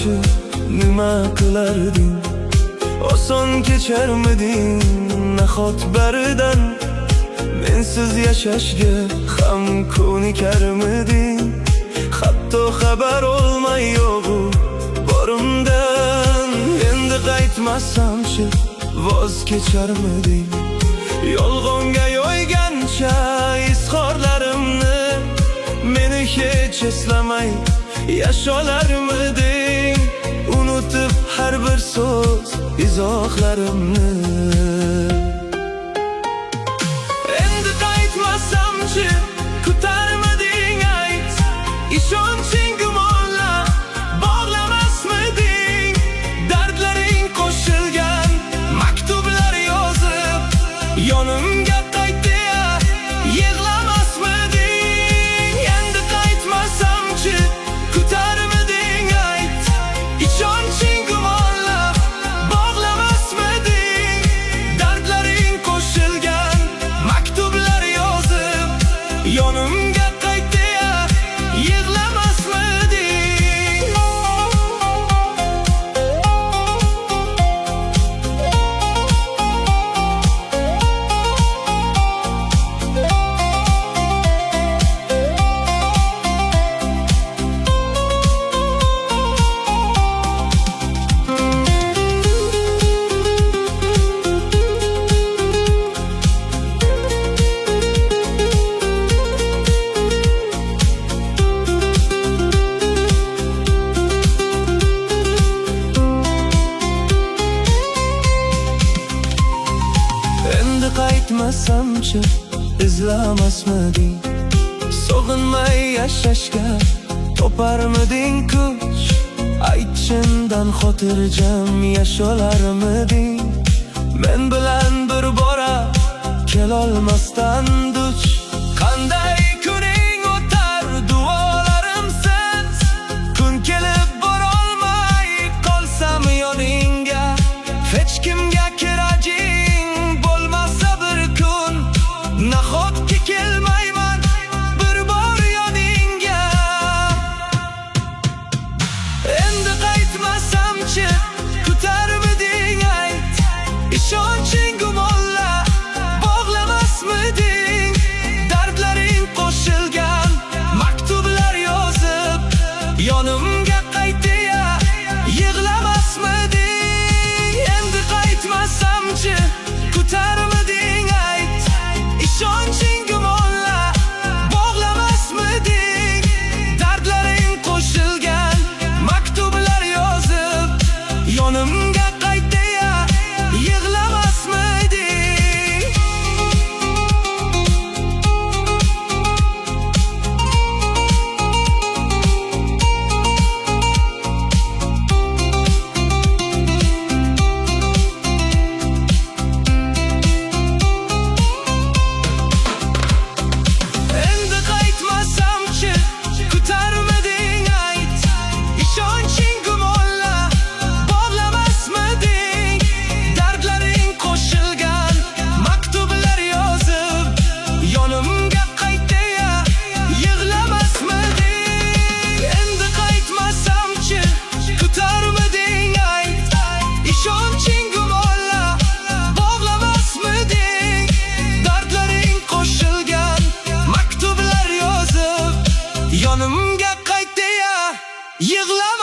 qolgancha nima qilarding? Oson kecharmiding nahot baridan? Mensiz yashashga ham ko'nikarmiding? Hatto xabar olmay yo'g'u borimdan. Endi qaytmasamchi voz kecharmiding? Yolg'onga yo'ygancha izhorlarimni meni hech eslamay yasholarmiding? Unutib har bir so'z izohlarimni. Endi qaytmasamchi kutarmiding ayt? Ishonching gumonla bog'lamasmiding? Dardlaring qo'shilgan maktublar yozib yonimga qaytdi-ya, yig'lamasmiding? Endi qaytmasamchi kutarmiding ayt? Ishonching gumonla bog'lamasmiding? Dardlaring qo'shilgan maktublar yozib yonimga qaytdi-ya, yig'lamasmiding? Endi qaytmasamchi izlamasmiding? Sog'inmay yashashga toparmiding kuch? Ayt, chindan xotirjam yasholarmiding? Men bilan bir bora kelolmasdan duch. Qanday kuning o'tar duolarimsiz? Kun kelib borolmay qolsam yoningga, hech kimga keraging bo'lmasa bir kun. Nahotki kelmayman bir bor yoningga? Endi qaytmasamchi kutarmiding ayt? Ishonching gumonla bog'lamasmiding? Dardlaring qo'shilgan maktublar yozib yonimga qaytdi-ya, yig'lamasmiding? Endi qaytmasamchi kutarmiding ayt? Ishonching gumonla bog'lamasmiding? Dardlaring qo'shilgan maktublar yozib yonimga qaytdi-ya, yig'lamasmiding? Endi qaytmasamchi kutarmiding ayt? Ishonching gumonla bog'lamasmiding? Dardlaring qo'shilgan maktublar yozib yonimga qaytdi-ya, yig'lamasmiding? Endi qaytmasamchi kutarmiding ayt? Ishonching gumonla bog'lamasmiding? Dardlaring qo'shilgan maktublar yozib yonimga qaytdi-ya, yig'lamasmiding?